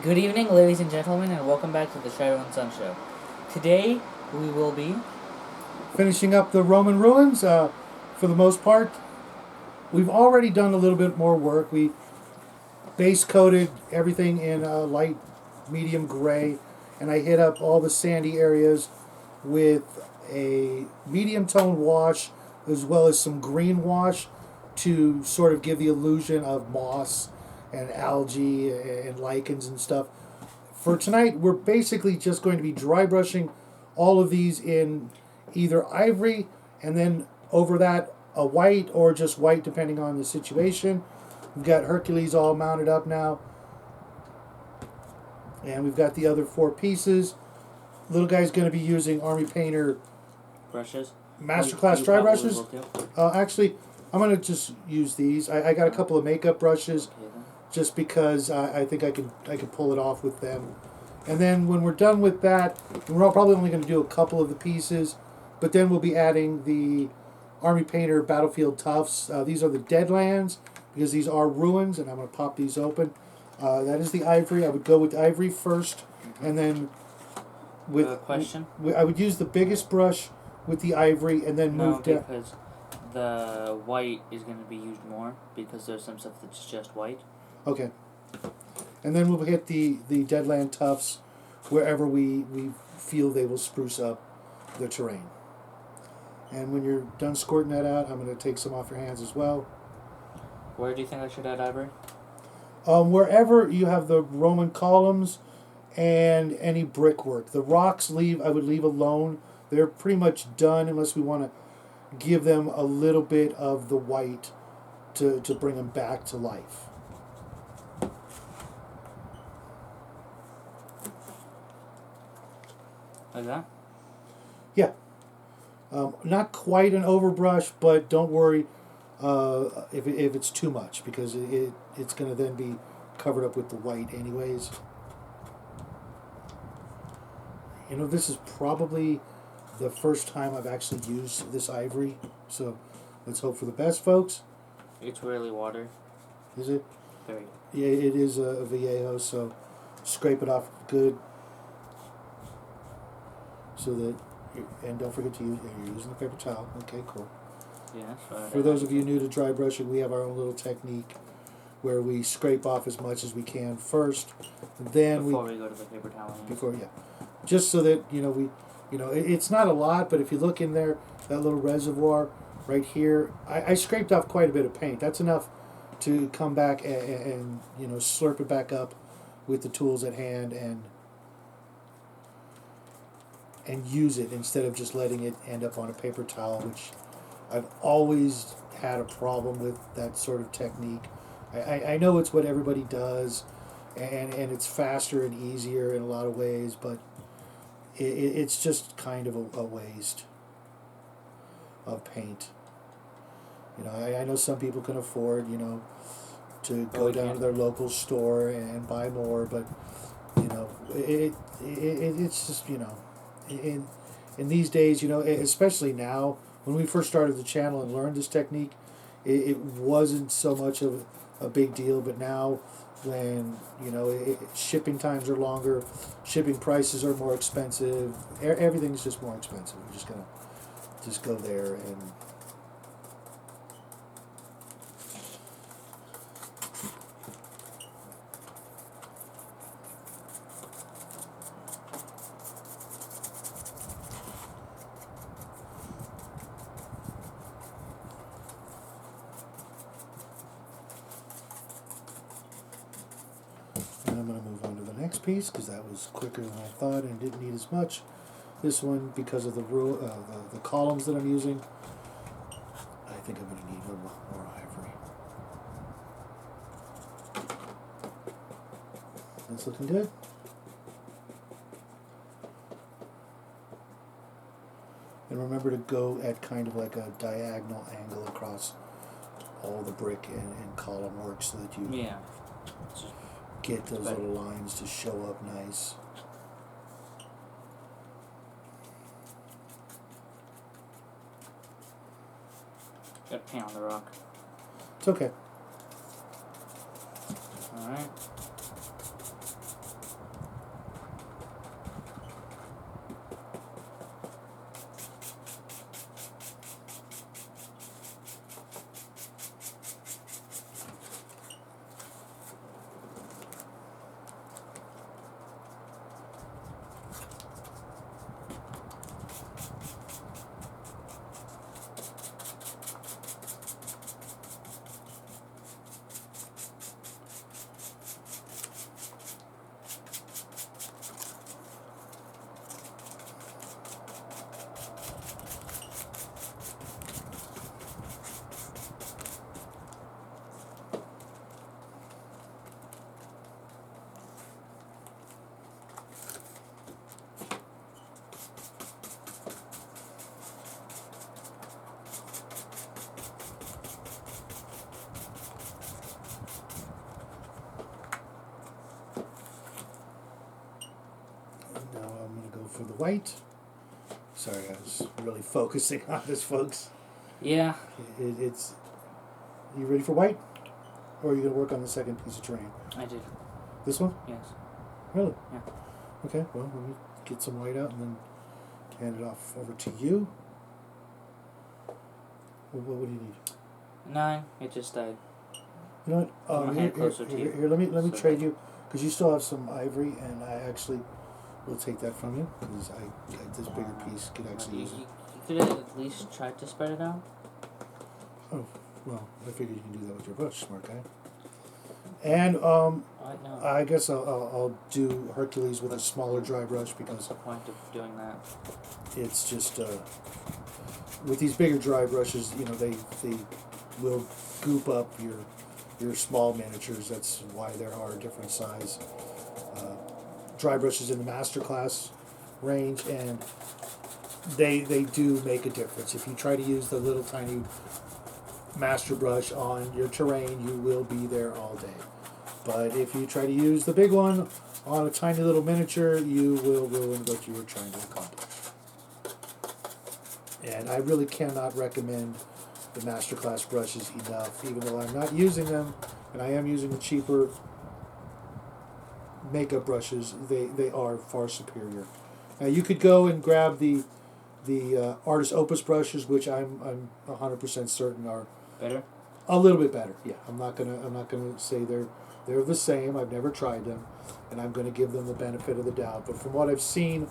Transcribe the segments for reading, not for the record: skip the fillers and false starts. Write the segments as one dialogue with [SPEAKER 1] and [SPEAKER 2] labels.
[SPEAKER 1] Good evening, ladies and gentlemen, and welcome back to the Shadow and Sun Show. Today, we will be...
[SPEAKER 2] finishing up the Roman ruins. For the most part, we've already done a little bit more work. We base coated everything in a light medium gray, and I hit up all the sandy areas with a medium tone wash as well as some green wash to sort of give the illusion of moss and algae and lichens and stuff. For tonight, we're basically just going to be dry brushing all of these in either ivory and then over that a white or just white depending on the situation. We've got Hercules all mounted up now. And we've got the other four pieces. Little guy's going to be using Armypainter
[SPEAKER 1] brushes.
[SPEAKER 2] Masterclass dry brushes. Actually, I'm going to just use these. I got a couple of makeup brushes just because I think I can pull it off with them. And then when we're done with that, we're probably only going to do a couple of the pieces, but then we'll be adding the Armypainter Battlefield Tufts. These are the Deadlands because these are ruins, and I'm going to pop these open. That is the ivory. I would go with ivory first, and then with
[SPEAKER 1] question.
[SPEAKER 2] I would use the biggest brush with the ivory, and then move down.
[SPEAKER 1] Because the white is going to be used more because there's some stuff that's just white.
[SPEAKER 2] Okay. And then we'll hit the Deadland Tufts wherever we feel they will spruce up the terrain. And when you're done squirting that out, I'm going to take some off your hands as well.
[SPEAKER 1] Where do you think I should add ivory?
[SPEAKER 2] Wherever you have the Roman columns and any brickwork. The rocks I would leave alone. They're pretty much done unless we want to give them a little bit of the white to bring them back to life.
[SPEAKER 1] Like that?
[SPEAKER 2] Yeah. Not quite an overbrush, but don't worry if it's too much because it's going to then be covered up with the white anyways. You know, this is probably the first time I've actually used this ivory, so let's hope for the best, folks.
[SPEAKER 1] It's really water.
[SPEAKER 2] Is it?
[SPEAKER 1] Very.
[SPEAKER 2] Yeah, it is a Vallejo, so scrape it off good. So that, and don't forget to use, you're using the paper towel. Okay, cool.
[SPEAKER 1] Yeah.
[SPEAKER 2] For those of you new to dry brushing, we have our own little technique where we scrape off as much as we can first, then
[SPEAKER 1] before we go to the paper towel.
[SPEAKER 2] Just so that it's not a lot, but if you look in there, that little reservoir right here, I scraped off quite a bit of paint. That's enough to come back and slurp it back up with the tools at hand and use it instead of just letting it end up on a paper towel, which I've always had a problem with that sort of technique. I know it's what everybody does, and it's faster and easier in a lot of ways, but it's just kind of a waste of paint. I know some people can afford, to go down to their local store and buy more, but it's just in these days, especially now, when we first started the channel and learned this technique, it wasn't so much of a big deal, but now when, shipping times are longer, shipping prices are more expensive, everything's just more expensive. We're just going to just go there and... And I'm going to move on to the next piece because that was quicker than I thought and didn't need as much. This one, because of the columns that I'm using, I think I'm going to need a lot more ivory. That's looking good. And remember to go at kind of like a diagonal angle across all the brick and column work so that you get those little lines to show up nice.
[SPEAKER 1] Got paint on the rock.
[SPEAKER 2] It's okay.
[SPEAKER 1] Alright.
[SPEAKER 2] white. Sorry, I was really focusing on this, folks.
[SPEAKER 1] Yeah.
[SPEAKER 2] It's. You ready for white? Or are you going to work on the second piece of terrain?
[SPEAKER 1] I did.
[SPEAKER 2] This one?
[SPEAKER 1] Yes.
[SPEAKER 2] Really?
[SPEAKER 1] Yeah.
[SPEAKER 2] Okay, well, let me get some white out and then hand it off over to you. What do you need?
[SPEAKER 1] 9. It just died.
[SPEAKER 2] You know what?
[SPEAKER 1] Put my hand closer to you.
[SPEAKER 2] Here, let me
[SPEAKER 1] So-
[SPEAKER 2] trade you, because you still have some ivory, and I actually will take that from you, because this bigger piece could actually use it.
[SPEAKER 1] You could have at least tried to spread it out.
[SPEAKER 2] Oh, well, I figured you can do that with your brush, smart guy. And
[SPEAKER 1] No.
[SPEAKER 2] I guess I'll do Hercules with a smaller dry brush,
[SPEAKER 1] What's
[SPEAKER 2] because
[SPEAKER 1] the point of doing that?
[SPEAKER 2] it's just with these bigger dry brushes, you know, they will goop up your small miniatures. That's why there are different size dry brushes in the masterclass range, and they do make a difference. If you try to use the little tiny master brush on your terrain, you will be there all day. But if you try to use the big one on a tiny little miniature, you will ruin what you were trying to accomplish. And I really cannot recommend the masterclass brushes enough, even though I'm not using them, and I am using the cheaper makeup brushes. They are far superior. Now you could go and grab the Artist Opus brushes, which I'm 100% certain are
[SPEAKER 1] Better?
[SPEAKER 2] a little bit better. Yeah, I'm not gonna say they're the same. I've never tried them, and I'm gonna give them the benefit of the doubt. But from what I've seen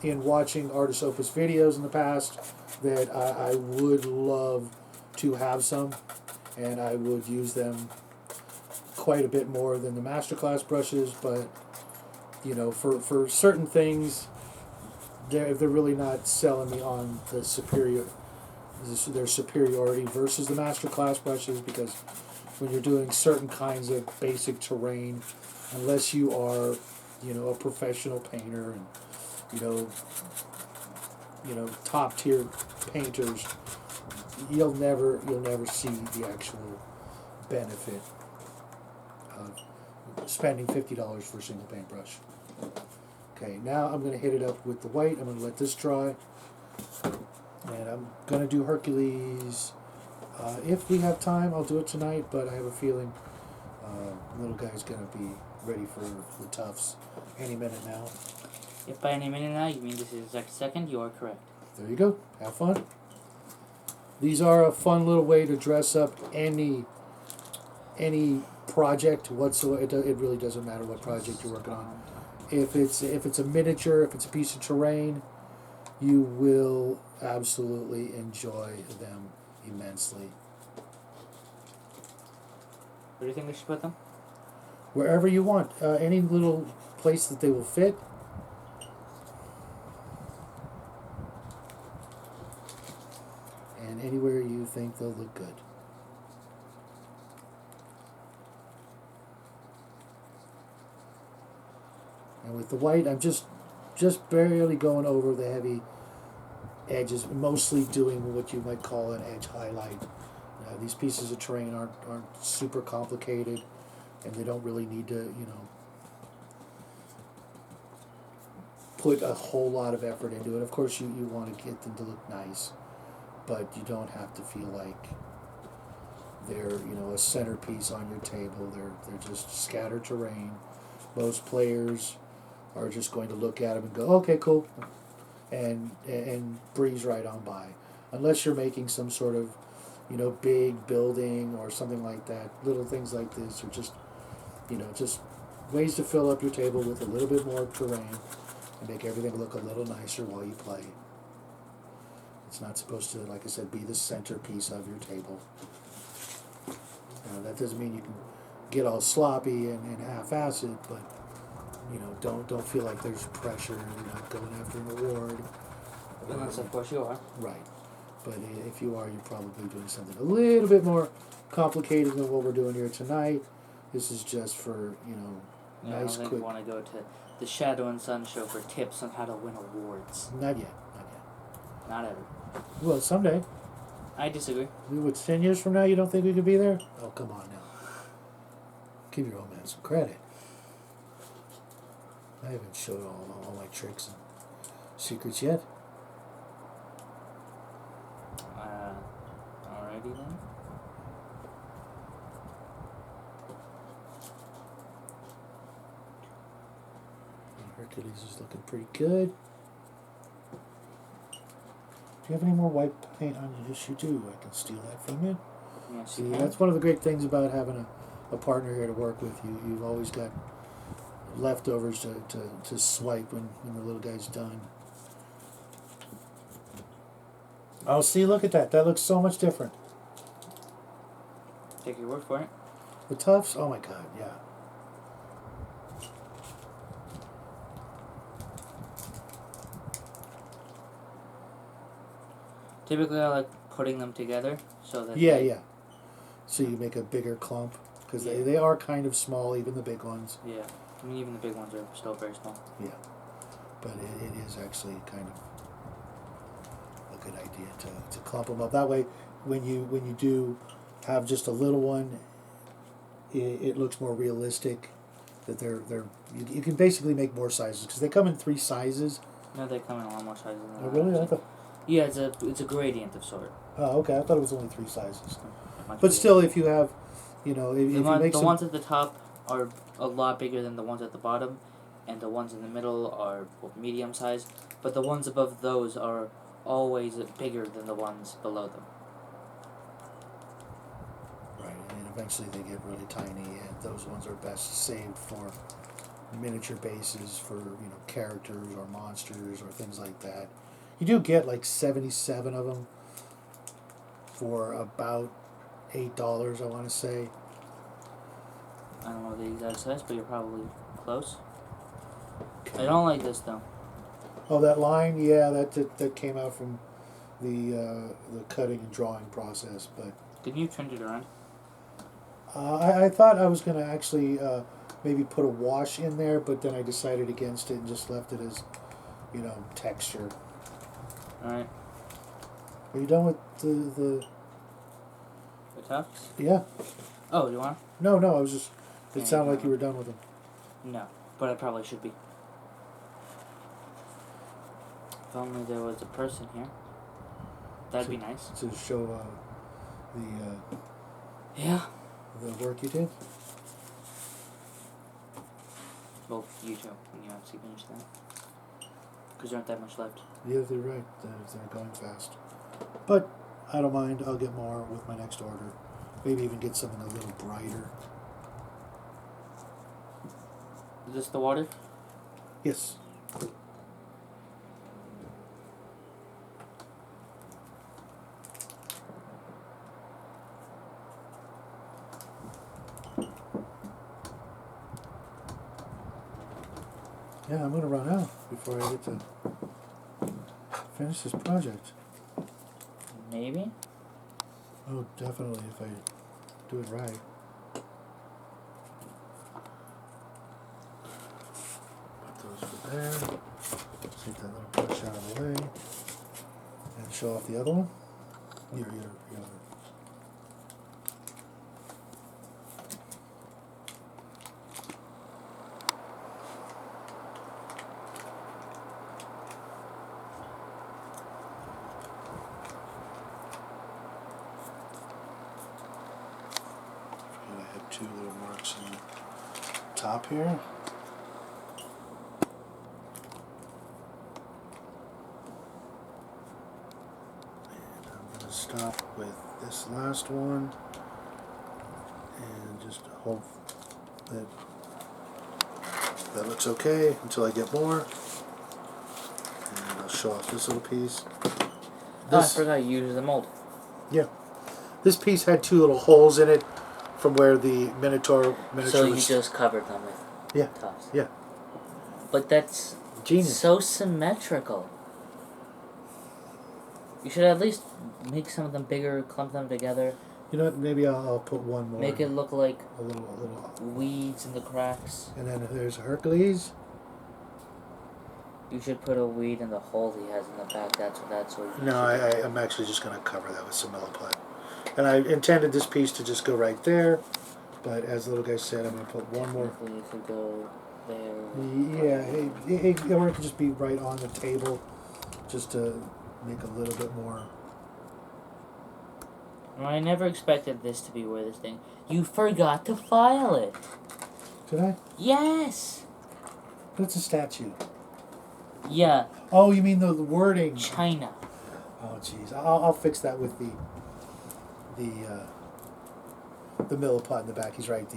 [SPEAKER 2] in watching Artist Opus videos in the past, that I would love to have some, and I would use them quite a bit more than the Masterclass brushes. But you know, for certain things, they're really not selling me on their superiority versus the Masterclass brushes, because when you're doing certain kinds of basic terrain, unless you are, you know, a professional painter and you know top tier painters, you'll never see the actual benefit of spending $50 for a single paintbrush. Okay, now I'm going to hit it up with the white. I'm going to let this dry. And I'm going to do Hercules. If we have time, I'll do it tonight, but I have a feeling little guy's going to be ready for the tufts any minute now.
[SPEAKER 1] If by any minute now you mean this exact second, you are correct.
[SPEAKER 2] There you go. Have fun. These are a fun little way to dress up any project whatsoever. It really doesn't matter what project you're working on. If it's a miniature, if it's a piece of terrain, you will absolutely enjoy them immensely.
[SPEAKER 1] Where do you think we should put them?
[SPEAKER 2] Wherever you want, any little place that they will fit. And anywhere you think they'll look good. And with the white, I'm just barely going over the heavy edges, mostly doing what you might call an edge highlight. These pieces of terrain aren't super complicated, and they don't really need to, you know, put a whole lot of effort into it. Of course, you want to get them to look nice, but you don't have to feel like they're, you know, a centerpiece on your table. They're just scattered terrain. Most players are just going to look at them and go, okay, cool, and breeze right on by. Unless you're making some sort of, you know, big building or something like that. Little things like this are just, you know, just ways to fill up your table with a little bit more terrain and make everything look a little nicer while you play. It's not supposed to, like I said, be the centerpiece of your table. That doesn't mean you can get all sloppy and half-ass it, but you know, don't feel like there's pressure. You're not going after an award.
[SPEAKER 1] Unless, of course, you are.
[SPEAKER 2] Right. But if you are, you're probably doing something a little bit more complicated than what we're doing here tonight. This is just for, you know,
[SPEAKER 1] Yeah,
[SPEAKER 2] nice,
[SPEAKER 1] I don't think
[SPEAKER 2] quick.
[SPEAKER 1] we want to go to the Shadow and Sun show for tips on how to win awards.
[SPEAKER 2] Not yet.
[SPEAKER 1] Not ever.
[SPEAKER 2] Well, someday.
[SPEAKER 1] I disagree.
[SPEAKER 2] What's 10 years from now, you don't think we could be there? Oh, come on now. Give your old man some credit. I haven't showed all my tricks and secrets yet.
[SPEAKER 1] Alrighty then.
[SPEAKER 2] Hercules is looking pretty good. Do you have any more white paint on you? Yes, you do. I can steal that from you.
[SPEAKER 1] Yes,
[SPEAKER 2] See,
[SPEAKER 1] you can.
[SPEAKER 2] that's one of the great things about having a partner here to work with. You've always got leftovers to swipe when the little guy's done. Oh, see, look at that. That looks so much different.
[SPEAKER 1] Take your word for it.
[SPEAKER 2] The tufts, oh my god, yeah.
[SPEAKER 1] Typically, I like putting them together so that
[SPEAKER 2] Yeah. So you make a bigger clump, because
[SPEAKER 1] Yeah.
[SPEAKER 2] they are kind of small, even the big ones.
[SPEAKER 1] Yeah, I mean even the big ones are still very small.
[SPEAKER 2] Yeah, but it is actually kind of a good idea to clump them up. That way, when you do have just a little one, it looks more realistic. That you can basically make more sizes because they come in 3 sizes.
[SPEAKER 1] No, they come in a lot more sizes than
[SPEAKER 2] Oh really? I thought.
[SPEAKER 1] Yeah, it's a gradient of sort.
[SPEAKER 2] Oh okay. I thought it was only 3 sizes.
[SPEAKER 1] Much
[SPEAKER 2] But
[SPEAKER 1] bigger.
[SPEAKER 2] still, if you have, if you make
[SPEAKER 1] the
[SPEAKER 2] some.
[SPEAKER 1] ones at the top are a lot bigger than the ones at the bottom, and the ones in the middle are medium sized. But the ones above those are always bigger than the ones below them.
[SPEAKER 2] Right, and eventually they get really tiny, and those ones are best saved for miniature bases for characters or monsters or things like that. You do get like 77 of them for about $8, I want to say.
[SPEAKER 1] I don't know the exact size, but you're probably close.
[SPEAKER 2] Okay.
[SPEAKER 1] I don't like this though.
[SPEAKER 2] Oh, that line, yeah, that came out from the cutting and drawing process, but
[SPEAKER 1] Didn't you turn it around?
[SPEAKER 2] I thought I was going to actually maybe put a wash in there, but then I decided against it and just left it as, texture.
[SPEAKER 1] Alright.
[SPEAKER 2] Are you done with the
[SPEAKER 1] The tufts?
[SPEAKER 2] yeah?
[SPEAKER 1] Oh, you want?
[SPEAKER 2] No, I was just, it
[SPEAKER 1] Yeah,
[SPEAKER 2] sounded
[SPEAKER 1] no.
[SPEAKER 2] like you were done with them.
[SPEAKER 1] No, but I probably should be. If only there was a person here. That'd be nice.
[SPEAKER 2] To show
[SPEAKER 1] Yeah.
[SPEAKER 2] the work you did.
[SPEAKER 1] Well, you too, when you actually finish that. Because there aren't that much left.
[SPEAKER 2] Yeah, they're right. They're going fast. But I don't mind. I'll get more with my next order. Maybe even get something a little brighter.
[SPEAKER 1] Is this the water?
[SPEAKER 2] Yes. Yeah, I'm going to run out before I get to finish this project.
[SPEAKER 1] Maybe?
[SPEAKER 2] Oh, definitely if I do it right. Put those for there. Take that little brush out of the way. And show off the other one. Your other. I have 2 little marks on the top here. And I'm going to stop with this last one and just hope that that looks okay until I get more. And I'll show off this little piece.
[SPEAKER 1] Oh, I forgot you used the mold.
[SPEAKER 2] Yeah. This piece had 2 little holes in it from where the miniature
[SPEAKER 1] So you
[SPEAKER 2] was.
[SPEAKER 1] just covered them with
[SPEAKER 2] Yeah.
[SPEAKER 1] tufts.
[SPEAKER 2] Yeah.
[SPEAKER 1] But that's
[SPEAKER 2] Genius.
[SPEAKER 1] so symmetrical. You should at least make some of them bigger, clump them together.
[SPEAKER 2] You know what? Maybe I'll put one more.
[SPEAKER 1] Make it look like
[SPEAKER 2] a little.
[SPEAKER 1] weeds in the cracks.
[SPEAKER 2] And then there's Hercules.
[SPEAKER 1] You should put a weed in the hole he has in the back. That's what.
[SPEAKER 2] No, I'm actually just going to cover that with some milliput. And I intended this piece to just go right there, but as the little guy said, I'm going to put one more.
[SPEAKER 1] You could go there.
[SPEAKER 2] Yeah, or it could just be right on the table. just to make a little bit more.
[SPEAKER 1] Well, I never expected this to be where this thing. You forgot to file it.
[SPEAKER 2] Did I?
[SPEAKER 1] Yes.
[SPEAKER 2] But it's a statue.
[SPEAKER 1] Yeah.
[SPEAKER 2] Oh, you mean the wording?
[SPEAKER 1] China.
[SPEAKER 2] Oh, jeez. I'll fix that with the milliput in the back. He's right.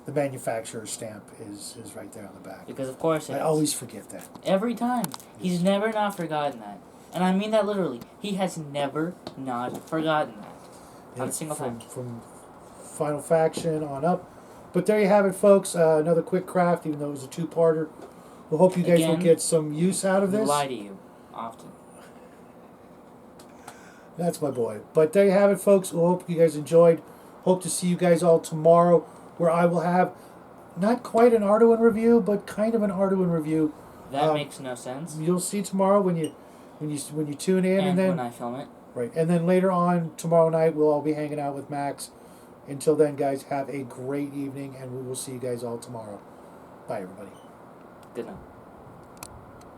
[SPEAKER 2] The manufacturer's stamp is right there on the back.
[SPEAKER 1] Because of course it
[SPEAKER 2] I
[SPEAKER 1] is.
[SPEAKER 2] always forget that.
[SPEAKER 1] Every time. He's never not forgotten that. And I mean that literally. He has never not forgotten that. Not a single time.
[SPEAKER 2] From Final Faction on up. But there you have it, folks. Another quick craft, even though it was a two-parter. We hope you guys will get some use out of this.
[SPEAKER 1] We lie to you often.
[SPEAKER 2] That's my boy. But there you have it, folks. We hope you guys enjoyed. Hope to see you guys all tomorrow, where I will have not quite an Arduin review, but kind of an Arduin review.
[SPEAKER 1] That makes no sense.
[SPEAKER 2] You'll see tomorrow when you tune in, and then
[SPEAKER 1] when I film it.
[SPEAKER 2] Right, and then later on tomorrow night we'll all be hanging out with Max. Until then, guys, have a great evening, and we will see you guys all tomorrow. Bye, everybody.
[SPEAKER 1] Good night.